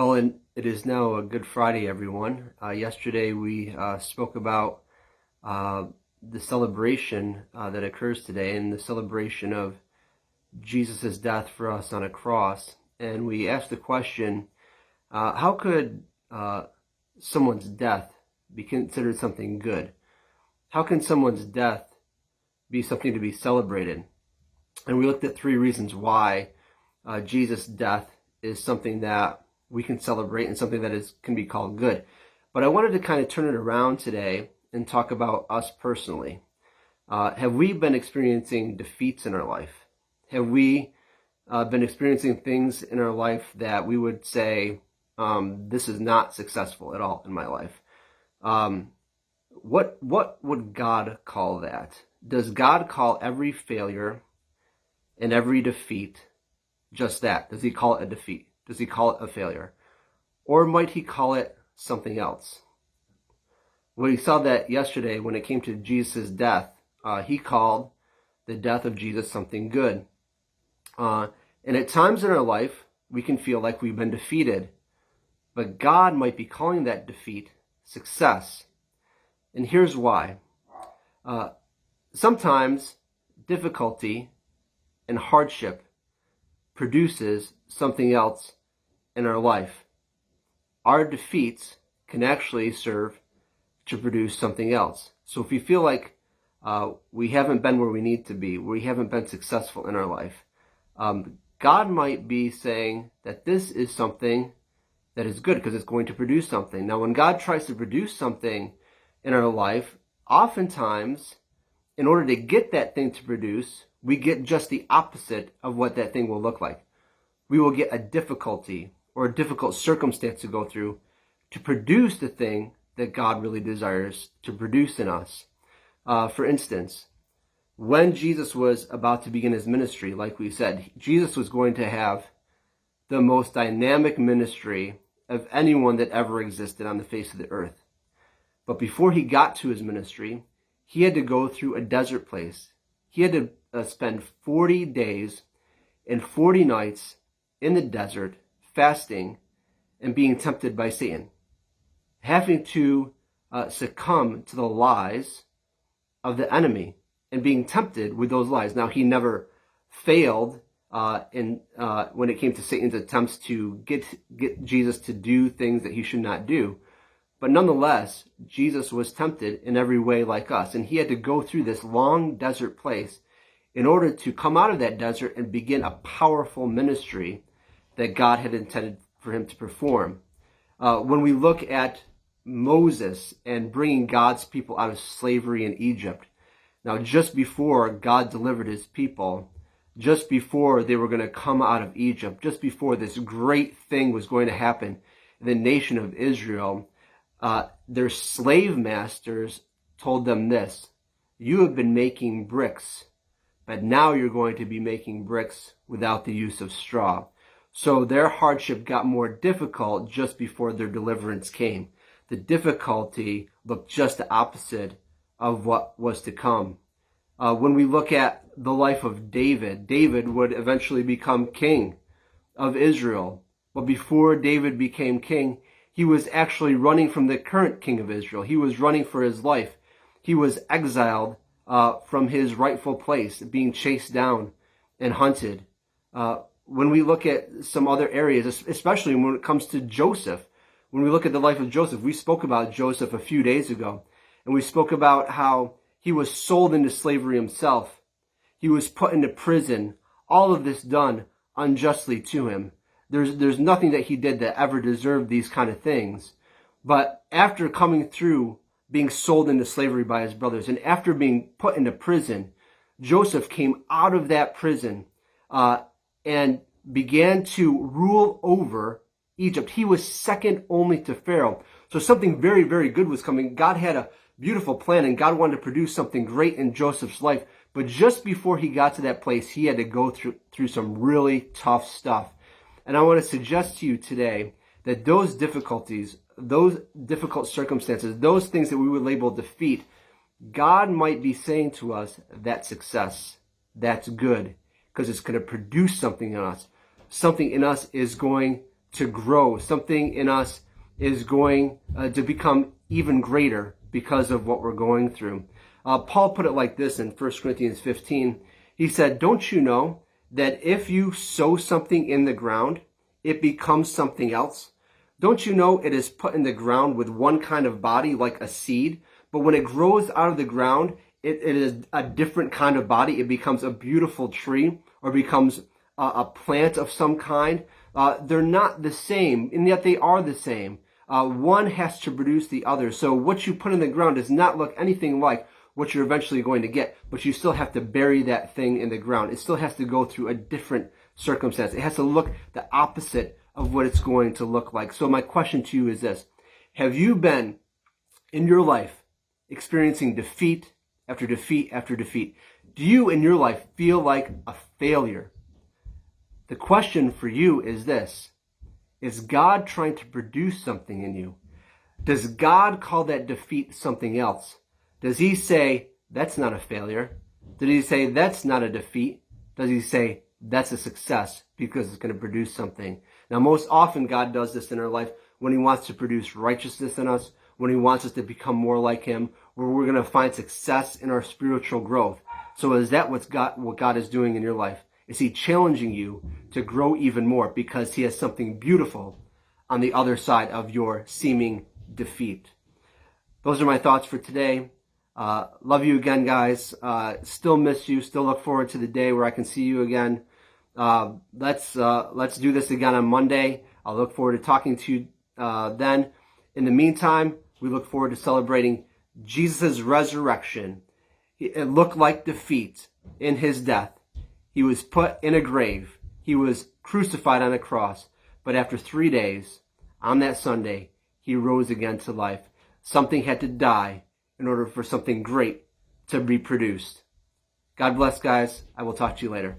Well, and it is now a Good Friday, everyone. Yesterday we spoke about uh, the celebration that occurs today and the celebration of Jesus' death for us on a cross. And we asked the question, how could someone's death be considered something good? How can someone's death be something to be celebrated? And we looked at three reasons why Jesus' death is something that we can celebrate and something that can be called good. But I wanted to kind of turn it around today and talk about us personally. Have we been experiencing defeats in our life? Have we been experiencing things in our life that we would say, this is not successful at all in my life? What would God call that? Does God call every failure and every defeat just that? Does he call it a defeat? Does he call it a failure? Or might he call it something else? We saw that yesterday when it came to Jesus' death. He called the death of Jesus something good. And at times in our life, we can feel like we've been defeated. But God might be calling that defeat success. And here's why. Sometimes difficulty and hardship produces something else in our life. Our defeats can actually serve to produce something else. So if we feel like we haven't been where we need to be, we haven't been successful in our life, God might be saying that this is something that is good because it's going to produce something. Now, when God tries to produce something in our life, oftentimes, in order to get that thing to produce, we get just the opposite of what that thing will look like. We will get a difficulty or a difficult circumstance to go through to produce the thing that God really desires to produce in us. For instance, when Jesus was about to begin his ministry, like we said, Jesus was going to have the most dynamic ministry of anyone that ever existed on the face of the earth. But before he got to his ministry, he had to go through a desert place. He had to spend 40 days and 40 nights in the desert, fasting and being tempted by Satan, having to succumb to the lies of the enemy and being tempted with those lies. Now, he never failed when it came to Satan's attempts to get Jesus to do things that he should not do. But nonetheless, Jesus was tempted in every way like us, and he had to go through this long desert place in order to come out of that desert and begin a powerful ministry that God had intended for him to perform. When we look at Moses and bringing God's people out of slavery in Egypt, now just before God delivered his people, just before they were going to come out of Egypt, just before this great thing was going to happen in the nation of Israel, their slave masters told them this: you have been making bricks, but now you're going to be making bricks without the use of straw. So their hardship got more difficult just before their deliverance came. The difficulty looked just the opposite of what was to come. When we look at the life of David, David would eventually become king of Israel. But before David became king, he was actually running from the current king of Israel. He was running for his life. He was exiled from his rightful place, being chased down and hunted. When we look at some other areas, especially when it comes to Joseph, when we look at the life of Joseph, we spoke about Joseph a few days ago, and we spoke about how he was sold into slavery himself. He was put into prison, all of this done unjustly to him. There's nothing that he did that ever deserved these kind of things. But after coming through being sold into slavery by his brothers, and after being put into prison, Joseph came out of that prison and began to rule over Egypt. He was second only to Pharaoh. So something very, very good was coming. God had a beautiful plan, and God wanted to produce something great in Joseph's life. But just before he got to that place, he had to go through some really tough stuff. And I want to suggest to you today that those difficulties, those difficult circumstances, those things that we would label defeat, God might be saying to us, that's success, that's good, because it's going to produce something in us. Something in us is going to grow. Something in us is going to become even greater because of what we're going through. Paul put it like this in 1 Corinthians 15. He said, "Don't you know that if you sow something in the ground, it becomes something else? Don't you know it is put in the ground with one kind of body, like a seed, but when it grows out of the ground, it is a different kind of body. It becomes a beautiful tree or becomes a plant of some kind. They're not the same, and yet they are the same. One has to produce the other. So what you put in the ground does not look anything like what you're eventually going to get, but you still have to bury that thing in the ground. It still has to go through a different circumstance. It has to look the opposite of what it's going to look like. So my question to you is this: have you been in your life experiencing defeat after defeat after defeat? Do you in your life feel like a failure? The question for you is this: is God trying to produce something in you? Does God call that defeat something else? Does he say, that's not a failure? Does he say, that's not a defeat? Does he say, that's a success because it's going to produce something? Now, most often God does this in our life when he wants to produce righteousness in us, when he wants us to become more like him, where we're going to find success in our spiritual growth. So is that what God is doing in your life? Is he challenging you to grow even more because he has something beautiful on the other side of your seeming defeat? Those are my thoughts for today. Love you again, guys. Still miss you. Still look forward to the day where I can see you again. Let's do this again on Monday. I'll look forward to talking to you then. In the meantime, we look forward to celebrating Jesus' resurrection. It looked like defeat in his death. He was put in a grave. He was crucified on a cross. But after 3 days, on that Sunday, he rose again to life. Something had to die in order for something great to be produced. God bless, guys. I will talk to you later.